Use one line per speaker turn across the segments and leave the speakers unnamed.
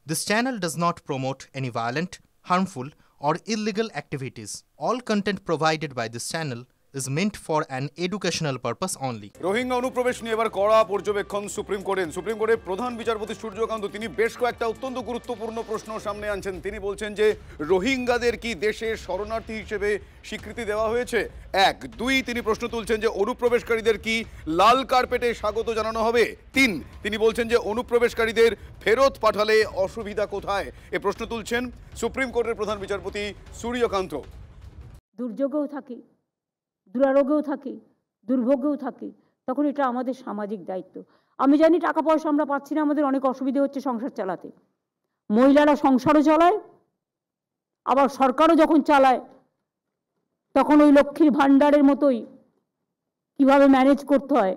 This channel does not promote any violent, harmful, or illegal activities. All content provided by this channel is meant for an educational purpose only.
Rohingya অনুপ্রবেশ নিয়ে এবার কড়া পর্যবেক্ষণ supreme কোর্টের প্রধান বিচারপতি সূর্যকান্ত তিনি বেশ কয়েকটা অত্যন্ত গুরুত্বপূর্ণ প্রশ্ন সামনে আনছেন। তিনি বলছেন যে রোহিঙ্গাদের কি দেশে শরণার্থী হিসেবে স্বীকৃতি দেওয়া হয়েছে, এক। দুই, তিনি প্রশ্ন তুলছেন যে অনুপ্রবেশকারীদের কি লাল কার্পেটে স্বাগত জানানো হবে। তিন, তিনি বলছেন যে অনুপ্রবেশকারীদের ফেরত পাঠালে অসুবিধা কোথায়, এ প্রশ্ন তুলছেন সুপ্রিম কোর্টের প্রধান বিচারপতি সূর্যকান্ত।
দুর্যোগেও থাকি, দুরারোগেও থাকি, দুর্ভোগেও থাকি, তখন এটা আমাদের সামাজিক দায়িত্ব। আমি জানি টাকা পয়সা আমরা পাচ্ছি না, আমাদের অনেক অসুবিধে হচ্ছে সংসার চালাতে। মহিলারা সংসারও চালায়, আবার সরকারও যখন চালায় তখন ওই লক্ষ্মীর ভাণ্ডারের মতোই কিভাবে ম্যানেজ করতে হয়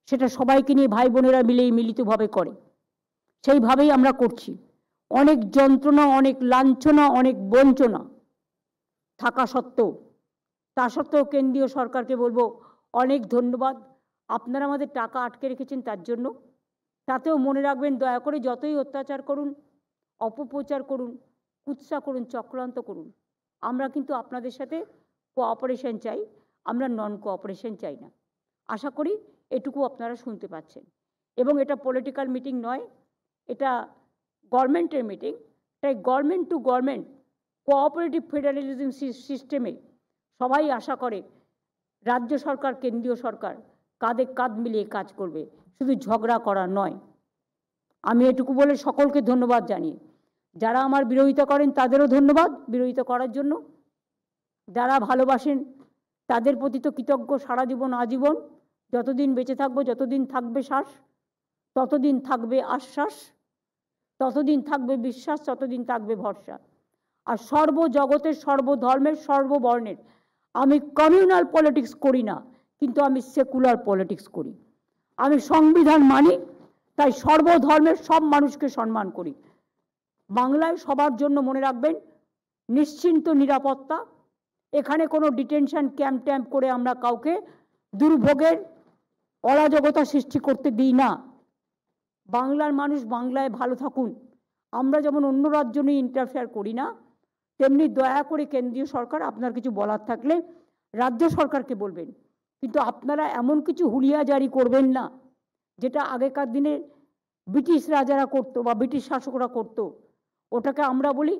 সেটা সবাইকে নিয়ে ভাই বোনেরা মিলেই মিলিতভাবে করে, সেইভাবেই আমরা করছি। অনেক যন্ত্রণা, অনেক লাঞ্ছনা, অনেক বঞ্চনা থাকা সত্ত্বেও, তা সত্ত্বেও কেন্দ্রীয় সরকারকে বলবো অনেক ধন্যবাদ, আপনারা আমাদের টাকা আটকে রেখেছেন তার জন্য। তাতেও মনে রাখবেন, দয়া করে যতই অত্যাচার করুন, অপপ্রচার করুন, কুৎসা করুন, চক্রান্ত করুন, আমরা কিন্তু আপনাদের সাথে কোঅপারেশন চাই, আমরা নন কোঅপারেশন চাই না। আশা করি এটুকু আপনারা শুনতে পাচ্ছেন। এবং এটা পলিটিক্যাল মিটিং নয়, এটা গভর্নমেন্টের মিটিং। তাই government to government cooperative federalism সিস্টেমে সবাই আশা করে রাজ্য সরকার কেন্দ্রীয় সরকার কাঁধে কাঁধ মিলিয়ে কাজ করবে, শুধু ঝগড়া করা নয়। আমি এটুকু বলে সকলকে ধন্যবাদ জানিয়ে, যারা আমার বিরোধিতা করেন তাদেরও ধন্যবাদ বিরোধিতা করার জন্য, যারা ভালোবাসেন তাদের প্রতি তো কৃতজ্ঞ সারা জীবন আজীবন। যতদিন বেঁচে থাকবো, যতদিন থাকবে শ্বাস, ততদিন থাকবে আশ্বাস, ততদিন থাকবে বিশ্বাস, ততদিন থাকবে ভরসা। আর সর্বজগতের, সর্বধর্মের, সর্ববর্ণের, আমি কমিউনাল পলিটিক্স করি না, কিন্তু আমি সেকুলার পলিটিক্স করি। আমি সংবিধান মানি, তাই সর্বধর্মের সব মানুষকে সম্মান করি। বাংলায় সবার জন্য মনে রাখবেন নিশ্চিন্ত নিরাপত্তা, এখানে কোনো ডিটেনশন ক্যাম্প ট্যাম্প করে আমরা কাউকে দুর্ভোগের অরাজকতা সৃষ্টি করতে দিই না। বাংলার মানুষ বাংলায় ভালো থাকুন। আমরা যেমন অন্য রাজ্য নিয়ে ইন্টারফেয়ার করি না, তেমনি দয়া করে কেন্দ্রীয় সরকার আপনার কিছু বলার থাকলে রাজ্য সরকারকে বলবেন, কিন্তু আপনারা এমন কিছু হুলিয়া জারি করবেন না যেটা আগেকার দিনে ব্রিটিশ রাজারা করতো বা ব্রিটিশ শাসকরা করতো। ওটাকে আমরা বলি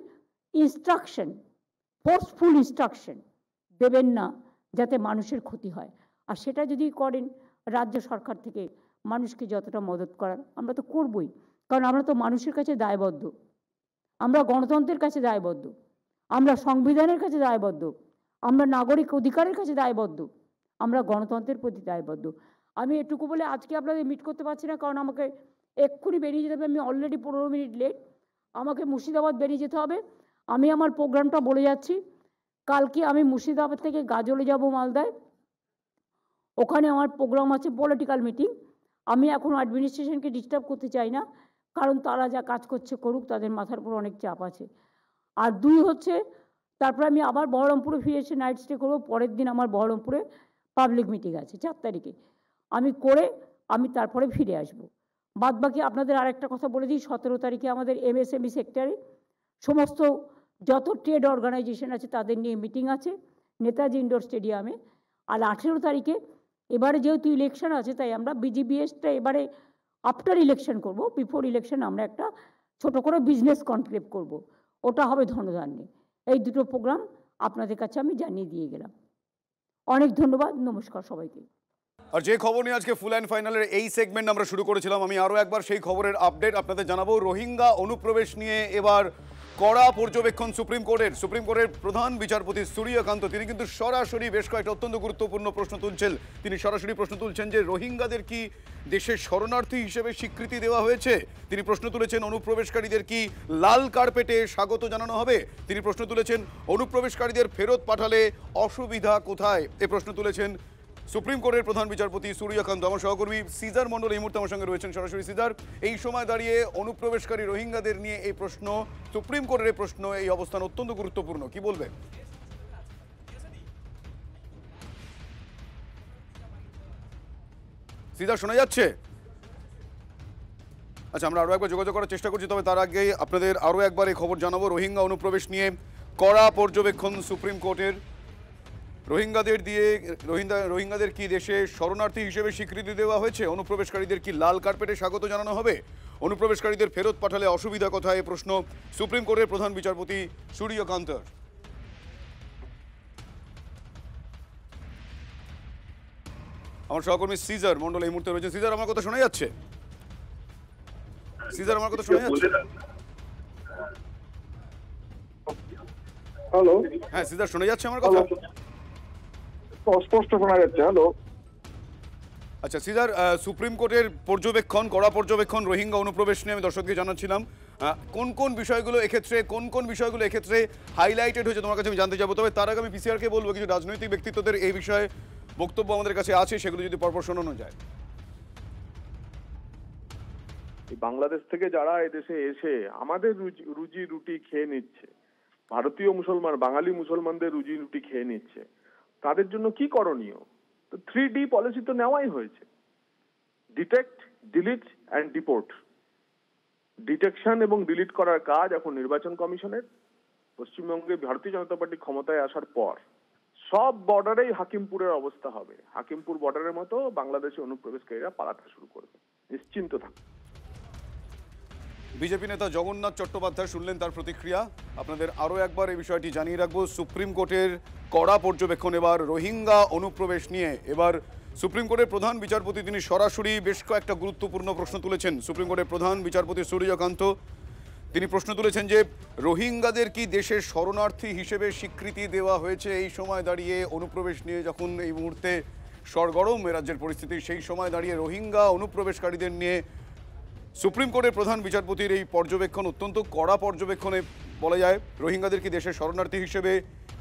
ইনস্ট্রাকশন, ফোর্সফুল ইনস্ট্রাকশন দেবেন না যাতে মানুষের ক্ষতি হয়। আর সেটা যদি করেন রাজ্য সরকার থেকে মানুষকে যতটা মদত করার আমরা তো করবই, কারণ আমরা তো মানুষের কাছে দায়বদ্ধ, আমরা গণতন্ত্রের কাছে দায়বদ্ধ, আমরা সংবিধানের কাছে দায়বদ্ধ, আমরা নাগরিক অধিকারের কাছে দায়বদ্ধ, আমরা গণতন্ত্রের প্রতি দায়বদ্ধ। আমি এটুকু বলে আজকে আপনাদের মিট করতে পারছি না, কারণ আমাকে এক্ষুনি বেরিয়ে যেতে হবে। আমি অলরেডি 15 মিনিট লেট, আমাকে মুর্শিদাবাদ বেরিয়ে যেতে হবে। আমি আমার প্রোগ্রামটা বলে যাচ্ছি, কালকে আমি মুর্শিদাবাদ থেকে গাজলে যাব মালদায়, ওখানে আমার প্রোগ্রাম আছে পলিটিক্যাল মিটিং। আমি এখন অ্যাডমিনিস্ট্রেশনকে ডিস্টার্ব করতে চাই না, কারণ তারা যা কাজ করছে করুক, তাদের মাথার উপর অনেক চাপ আছে। আর দুই হচ্ছে, তারপরে আমি আবার বহরমপুরে ফিরে এসে নাইট স্টে করবো। পরের দিন আমার বহরমপুরে পাবলিক মিটিং আছে 4 তারিখে, আমি করে আমি তারপরে ফিরে আসবো। বাদ বাকি আপনাদের আরেকটা কথা বলে দিই, 17 তারিখে আমাদের MSME সেক্টরে সমস্ত যত ট্রেড অর্গানাইজেশন আছে তাদের নিয়ে মিটিং আছে নেতাজি ইন্ডোর স্টেডিয়ামে। আর 18 তারিখে, এবারে যেহেতু ইলেকশন আছে তাই আমরা BGBSটা এবারে আফটার ইলেকশন করব, বিফোর ইলেকশন আমরা একটা ছোট করে বিজনেস কনক্লেভ করব, ওটা হবে ধনধান্যে। এই দুটো প্রোগ্রাম আপনাদের কাছে আমি জানিয়ে দিয়ে গেলাম। অনেক ধন্যবাদ, নমস্কার সবাইকে।
আর যে খবর নিয়ে আজকে ফুল অ্যান্ড ফাইনালের এই সেগমেন্ট আমরা শুরু করেছিলাম, আমি আরও একবার সেই খবরের আপডেট আপনাদের জানাবো। রোহিঙ্গা অনুপ্রবেশ নিয়ে এবার কড়া পর্যবেক্ষণ সুপ্রিম কোর্টের প্রধান বিচারপতি সূর্যকান্ত তিনি কিন্তু সরাসরি বেশ কয়েকটা অত্যন্ত গুরুত্বপূর্ণ প্রশ্ন তুলছেন। তিনি সরাসরি প্রশ্ন তুলছেন যে রোহিঙ্গাদের কি দেশের শরণার্থী হিসেবে স্বীকৃতি দেওয়া হয়েছে। তিনি প্রশ্ন তুলেছেন অনুপ্রবেশকারীদের কি লাল কার্পেটে স্বাগত জানানো হবে। তিনি প্রশ্ন তুলেছেন অনুপ্রবেশকারীদের ফেরত পাঠালে অসুবিধা কোথায়, এ প্রশ্ন তুলেছেন সুপ্রিম কোর্টের প্রধান বিচারপতি সূর্যকান্ত। আমার সহকর্মী সিজার মণ্ডল এই মুহূর্তে আমার সঙ্গে রয়েছেন সরাসরি। সিজার, এই সময় দাঁড়িয়ে অনুপ্রবেশকারী রোহিঙ্গাদের নিয়ে এই প্রশ্ন, সুপ্রিম কোর্টের প্রশ্ন, এই অবস্থান অত্যন্ত গুরুত্বপূর্ণ, কি বলবে? সিজার শোনা যাচ্ছে? আচ্ছা, আমরা আরও একবার যোগাযোগ করার চেষ্টা করছি, তবে তার আগে আপনাদের আরও একবার এই খবর জানাবো। রোহিঙ্গা অনুপ্রবেশ নিয়ে কড়া পর্যবেক্ষণ সুপ্রিম কোর্টের। রোহিঙ্গাদের কি দেশে শরণার্থী হিসেবে স্বীকৃতি দেওয়া হয়েছে? অনুপ্রবেশকারীদের কি লাল কার্পেটে স্বাগত জানানো হবে? অনুপ্রবেশকারীদের ফেরত পাঠালে অসুবিধা কোথায়? এ প্রশ্ন সুপ্রিম কোর্টের প্রধান বিচারপতি সূর্যকান্তর। আমার সহকর্মী সিজার মন্ডল এই মুহূর্তে রয়েছে। সিজার, আমার কথা শোনা যাচ্ছে? সিজার, আমার কথা শোনা যাচ্ছে?
হ্যালো,
হ্যাঁ সিজার, শোনা যাচ্ছে আমার কথা?
স্পষ্ট শোনা যাচ্ছে। হ্যালো।
আচ্ছা সিজার, সুপ্রিম কোর্টের পর্যবেক্ষণ, কড়া পর্যবেক্ষণ রোহিঙ্গা অনুপ্রবেশ নিয়ে আমি দর্শককে জানাচ্ছিলাম। কোন কোন বিষয়গুলো এক্ষেত্রে হাইলাইটেড হয়েছে তোমার কাছে আমি জানতে যাবো। তবে তার আগে আমি পিসিআরকে বলবো কিছু রাজনৈতিক ব্যক্তিত্বদের এই বিষয়ে বক্তব্য আমাদের কাছে আছে, সেগুলো যদি পরপর শোনানো যায়।
বাংলাদেশ থেকে যারা এদেশে এসে আমাদের রুজি রুটি খেয়ে নিচ্ছে, ভারতীয় মুসলমান বাঙালি মুসলমানদের রুজি রুটি খেয়ে নিচ্ছে, তাদের জন্য কি করণীয়? তো 3D পলিসি তো নেওয়াই হয়েছে। Detect, delete and deport. Detection এবং ডিলিট করার কাজ এখন নির্বাচন কমিশনের। পশ্চিমবঙ্গে ভারতীয় জনতা পার্টি ক্ষমতায় আসার পর সব বর্ডারেই হাকিমপুরের অবস্থা হবে। হাকিমপুর বর্ডারের মতো বাংলাদেশে অনুপ্রবেশকারীরা পালাতে শুরু করবে, নিশ্চিন্ত থাকুন।
বিজেপি নেতা জগন্নাথ চট্টোপাধ্যায় শুনলেন তার প্রতিক্রিয়া। আপনাদের আরও একবার এই বিষয়টি জানিয়ে রাখবো। সুপ্রিম কোর্টের কড়া পর্যবেক্ষণ এবার রোহিঙ্গা অনুপ্রবেশ নিয়ে। এবার সুপ্রিম কোর্টের প্রধান বিচারপতি তিনি সরাসরি বেশ কয়েকটা গুরুত্বপূর্ণ প্রশ্ন তুলেছেন। সুপ্রিম কোর্টের প্রধান বিচারপতি সূর্যকান্ত তিনি প্রশ্ন তুলেছেন যে রোহিঙ্গাদের কি দেশের শরণার্থী হিসেবে স্বীকৃতি দেওয়া হয়েছে? এই সময় দাঁড়িয়ে অনুপ্রবেশ নিয়ে যখন এই মুহূর্তে সরগরম রাজ্যের পরিস্থিতি, সেই সময় দাঁড়িয়ে রোহিঙ্গা অনুপ্রবেশকারীদের নিয়ে সুপ্রিম কোর্টের প্রধান বিচারপতির এই পর্যবেক্ষণ অত্যন্ত কড়া পর্যবেক্ষণে বলা যায়। রোহিঙ্গাদের কি দেশের শরণার্থী হিসেবে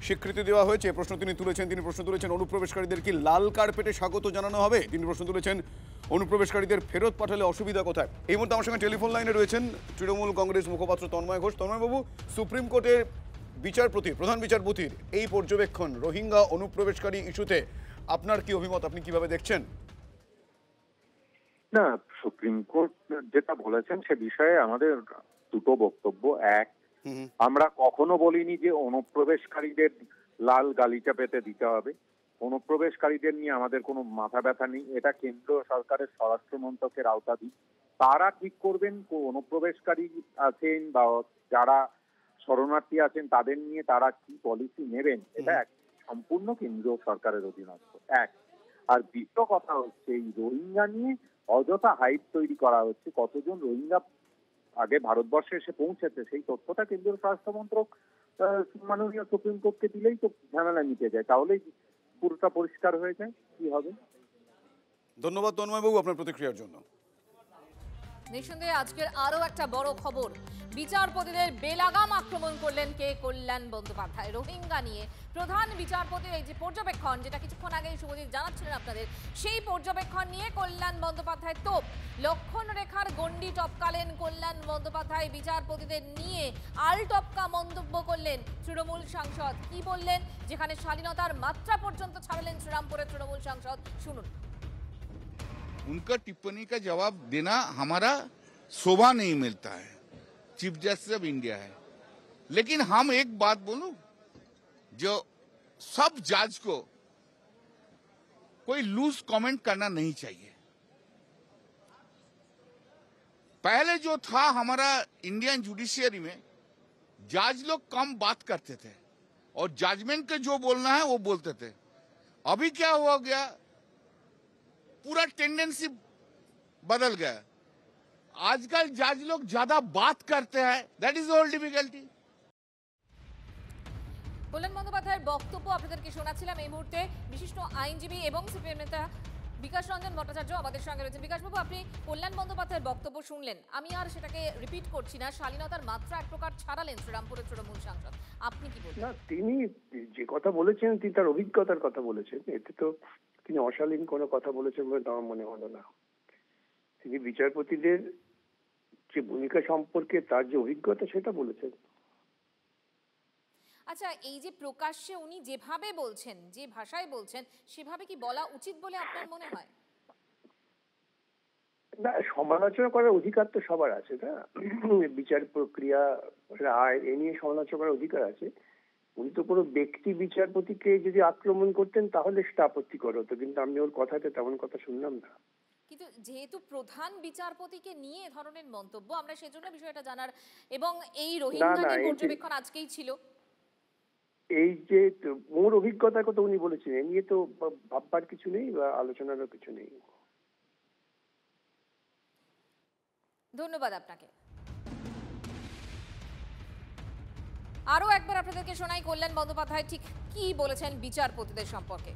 স্বীকৃতি দেওয়া হয়েছে প্রশ্ন তিনি প্রশ্ন তুলেছেন অনুপ্রবেশকারীদের কি লাল কার্পেটে স্বাগত জানানো হবে? তিনি প্রশ্ন তুলেছেন অনুপ্রবেশকারীদের ফেরত পাঠালে অসুবিধা কোথায়? এই মুহূর্তে আমার সঙ্গে টেলিফোন লাইনে রয়েছেন তৃণমূল কংগ্রেস মুখপাত্র তন্ময় ঘোষ। তন্ময়বাবু, সুপ্রিম কোর্টের প্রধান বিচারপতির এই পর্যবেক্ষণ রোহিঙ্গা অনুপ্রবেশকারী ইস্যুতে আপনার কি অভিমত? আপনি কিভাবে দেখছেন?
না, সুপ্রিম কোর্ট যেটা বলেছেন সে বিষয়ে আমাদের দুটো বক্তব্য। এক, আমরা কখনো বলিনি যে অনুপ্রবেশকারীদের লাল গালিচা পেতে দিতে হবে। অনুপ্রবেশকারীদের নিয়ে আমাদের কোনো মাথা ব্যথা নেই, এটা কেন্দ্র সরকারের স্বরাষ্ট্র মন্ত্রকের আওতাধীন। তারা ঠিক করবেন অনুপ্রবেশকারী আছেন বা যারা শরণার্থী আছেন তাদের নিয়ে তারা কি পলিসি নেবেন, এটা সম্পূর্ণ কেন্দ্রীয় সরকারের অধীনস্থ। এক, আর দ্বিতীয় কথা হচ্ছে এই রোহিঙ্গা নিয়ে অযথা হাইপ তৈরি করা হচ্ছে। কতজন রোহিঙ্গা আগে ভারতবর্ষে এসে পৌঁছেছে সেই তথ্যটা কেন্দ্রীয় স্বরাষ্ট্র মন্ত্রক মাননীয় সুপ্রিম কোর্টকে দিলেই তো ঝামেলা মিটে যায়, তাহলেই পুরোটা পরিষ্কার হয়ে যায় কি হবে।
ধন্যবাদ তন্ময়বাবু আপনার প্রতিক্রিয়ার জন্য।
নিঃসন্দেহে আজকের আরো একটা বড় খবর, বিচারপতিদের বেলাগাম আক্রমণ করলেন কে? কল্যাণ বন্দ্যোপাধ্যায়। রোহিঙ্গা নিয়ে প্রধান বিচারপতির এই যে পর্যবেক্ষণ, যেটা কিছুক্ষণ আগে শুভজিৎ জানাচ্ছিলেন আপনাদের, সেই পর্যবেক্ষণ নিয়ে কল্যাণ বন্দ্যোপাধ্যায় তোপ। লক্ষণ রেখার গণ্ডি টপকালেন কল্যাণ বন্দ্যোপাধ্যায়। বিচারপতিদের নিয়ে আলটপকা মন্তব্য করলেন তৃণমূল সাংসদ। কি বললেন? যেখানে শালীনতার মাত্রা পর্যন্ত ছাড়লেন শ্রীরামপুরের তৃণমূল সাংসদ, শুনুন।
उनका टिप्पणी का जवाब देना हमारा शोभा नहीं मिलता है, चीफ जस्टिस ऑफ इंडिया है। लेकिन हम एक बात बोलूं, जो सब जज को कोई लूज कमेंट करना नहीं चाहिए। पहले जो था हमारा इंडियन जुडिशियरी में, जज लोग कम बात करते थे और जजमेंट के जो बोलना है वो बोलते थे। अभी क्या हो गया, पूरा टेंडेंसी बदल गया। आजकल जज लोग ज्यादा बात करते हैं, दैट इज ऑल डिफिकल्टी।
কল্যাণ বন্দ্যোপাধ্যায়ের বক্তব্য আপনাদেরকে শোনাচ্ছিলাম। এই মুহূর্তে বিশিষ্ট আইনজীবী এবং সিপিএম নেতা বিকাশ রঞ্জন ভট্টাচার্য আমাদের সঙ্গে রয়েছেন। বিকাশবাবু, আপনি কল্যাণ বন্দ্যোপাধ্যায়ের বক্তব্য শুনলেন, আমি আর সেটাকে রিপিট করছি না। শালীনতার মাত্রা এক প্রকার ছাড়ালেন শ্রীরামপুরের তৃণমূল সাংসদ, আপনি কি বলবেন?
না, তিনি যে কথা বলেছেন তিনি তার অভিজ্ঞতার কথা বলেছেন, এতে তো তিনি অশালীন কোনো কথা বলেছেন বলে আমার মনে হলো না। তিনি বিচারপতিদের যে ভূমিকা সম্পর্কে তার যে অভিজ্ঞতা সেটা বলেছেন।
আচ্ছা, এই যে প্রকাশ্যে উনি যেভাবে বলছেন, যে ভাষায় বলছেন, সেভাবে কি বলা উচিত বলে আপনার মনে হয়?
না, সমালোচনা করার অধিকার তো সবার আছে, না? বিচার প্রক্রিয়া, রায়, এ নিয়ে সমালোচনা করার অধিকার আছে। উনি তো কোনো ব্যক্তি বিচারপতিকে যদি আক্রমণ করতেন তাহলে সেটা আপত্তিকর হতো, কিন্তু আমি ওর কথাতে তেমন কথা শুনলাম না।
কিন্তু যেহেতু প্রধান বিচারপতিকে নিয়ে এ ধরনের মন্তব্য, আমরা সেজন্য বিষয়টা জানার, এবং এই রোহিঙ্গা নিয়ে পর্যবেক্ষণ আজকেই ছিল।
এই যে ওর অভিজ্ঞতার কথা উনি বলেছেন, এ নিয়ে তো ভাববার কিছু নেই বা আলোচনারও কিছু নেই।
ধন্যবাদ আপনাকে। আরো একবার আপনাদেরকে শোনাই কল্যাণ বন্দ্যোপাধ্যায় ঠিক কি বলেছেন বিচারপতিদের সম্পর্কে।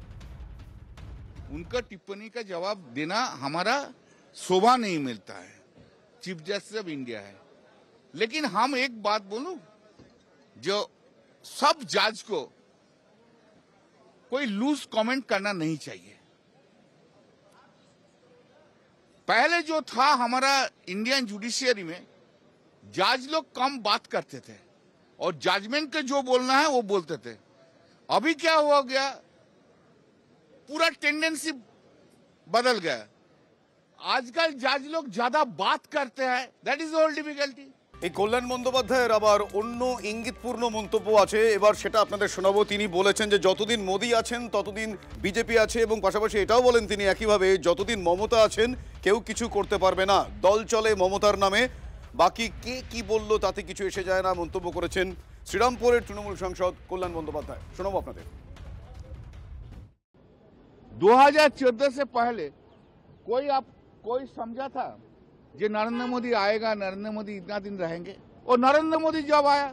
उनका टिप्पणी का जवाब देना हमारा शोभा नहीं मिलता है, चीफ जस्टिस ऑफ इंडिया है। लेकिन हम एक बात बोलूं, जो सब जज को कोई लूज कमेंट करना नहीं चाहिए। पहले जो था हमारा इंडियन जुडिशियरी में, जज लोग कम बात करते थे और जजमेंट के जो बोलना है वो बोलते थे। अभी क्या हो गया, पूरा टेंडेंसी बदल गया। आजकल जज लोग ज्यादा बात करते हैं, दैट इज ऑल डिफिकल्टी।
এই কল্যাণ বন্দ্যোপাধ্যায়ের আবার অন্য ইঙ্গিতপূর্ণ মন্তব্য আছে, এবার সেটা আপনাদের শোনাবো। তিনি বলেছেন যে যতদিন মোদি আছেন ততদিন বিজেপি আছে, এবং পাশাপাশি এটাও বলেন তিনি একইভাবে, যতদিন মমতা আছেন কেউ কিছু করতে পারবে না, দল চলে মমতার নামে, বাকি কে কি বললো তাতে কিছু এসে যায় না মন্তব্য করেছেন শ্রীরামপুরের তৃণমূল সাংসদ কল্যাণ বন্দ্যোপাধ্যায়। শোনাবো আপনাদের।
2014 से पहले कोई समझा था कि नरेंद्र मोदी आएगा, नरेंद्र मोदी इतना दिन रहेंगे? और नरेंद्र मोदी जब आया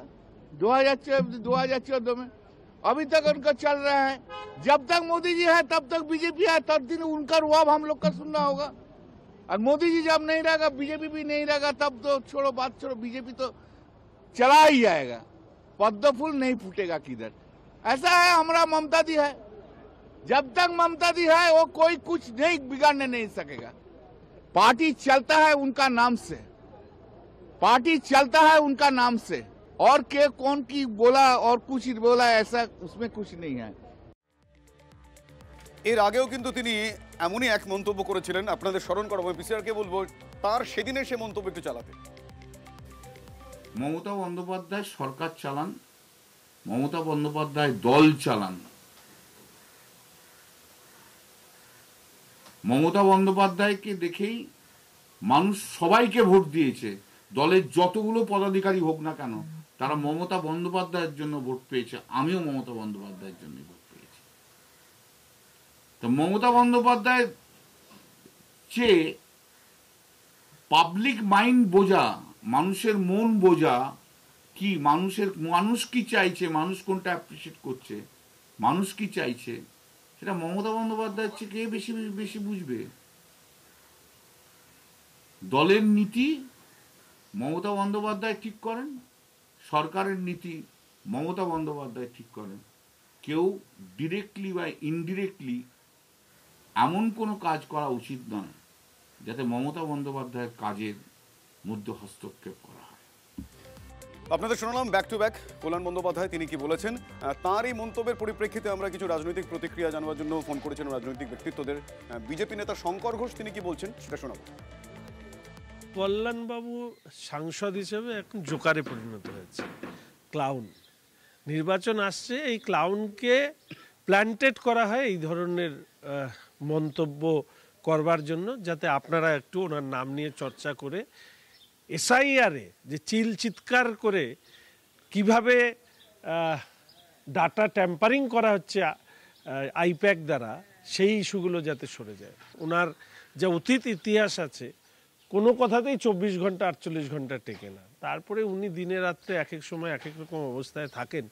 2014 में, अभी तक उनका चल रहा है। जब तक मोदी जी है तब तक बीजेपी है, तब दिन उनका रुआब हम लोग का सुनना होगा। और मोदी जी जब नहीं रहेगा, बीजेपी भी नहीं रहेगा, तब तो छोड़ो बात, छोड़ो, बीजेपी तो चला ही जाएगा, पद्म फूल नहीं फूटेगा किधर। ऐसा है हमारा ममता दी है, जब तक ममता दी है वो कोई कुछ नहीं बिगाड़ने नहीं सकेगा। पार्टी चलता है उनका नाम से, पार्टी चलता है उनका नाम से, और के कौन की बोला और कुछ बोला ऐसा उसमें कुछ नहीं है।
এর আগেও কিন্তু তিনি এমনই এক মন্তব্য করেছিলেন, আপনাদের স্মরণ করাবো। পিসিআরকে বলবো তার সেদিনের সে মন্তব্য একটু চালাতে।
মমতা বন্দ্যোপাধ্যায় সরকার চালান, মমতা বন্দ্যোপাধ্যায় দল চালান। মমতা বন্দ্যোপাধ্যায়কে দেখেই মানুষ সবাইকে ভোট দিয়েছে। দলের যতগুলো পদাধিকারী হোক না কেন, তারা মমতা বন্দ্যোপাধ্যায়ের জন্য ভোট পেয়েছে। আমিও মমতা বন্দ্যোপাধ্যায়ের জন্য ভোট পেয়েছি। তো মমতা বন্দ্যোপাধ্যায় চেয়ে পাবলিক মাইন্ড বোঝা, মানুষের মন বোঝা, কি মানুষ কি চাইছে, মানুষ কোনটা অ্যাপ্রিসিয়েট করছে, মানুষ কি চাইছে, সেটা মমতা বন্দ্যোপাধ্যায়ের চেয়ে কে বেশি বেশি বুঝবে। দলের নীতি মমতা বন্দ্যোপাধ্যায় ঠিক করেন, সরকারের নীতি মমতা বন্দ্যোপাধ্যায় ঠিক করেন। কেউ ডিরেক্টলি বা ইনডিরেক্টলি এমন কোনো কাজ করা উচিত নয় যাতে মমতা বন্দ্যোপাধ্যায়ের কাজের মধ্যে হস্তক্ষেপ করা হয়।
আপনাদের শোনালাম ব্যাক টু ব্যাক কল্যাণ বন্দ্যোপাধ্যায় তিনি কি বলেছেন। তার এই মন্তব্যের পরিপ্রেক্ষিতে আমরা কিছু রাজনৈতিক প্রতিক্রিয়া জানার জন্য ফোন করেছিলাম রাজনৈতিক ব্যক্তিত্বদের। বিজেপি নেতা শঙ্কর ঘোষ তিনি কি বলছেন সেটা শোনাবো।
কল্যাণবাবু সাংসদ হিসেবে এখন জোকারে পরিণত হয়েছে, ক্লাউন। নির্বাচন আসছে, এই ক্লাউনকে প্ল্যান্টেড করা হয় এই ধরনের মন্তব্য করবার জন্য, যাতে আপনারা একটু ওনার নাম নিয়ে চর্চা করে এসআইআরে যে চিৎকার করে কিভাবে ডাটা ট্যাম্পারিং করা হচ্ছে আইপ্যাক দ্বারা, সেই ইস্যুগুলো যাতে সরে যায়। ওনার যা অতীত ইতিহাস আছে, কোনো কথাতেই 24 ঘন্টা 48 ঘন্টা টেকে না। তারপরে উনি দিনে রাত্রে এক এক সময় এক এক রকম অবস্থায় থাকেন।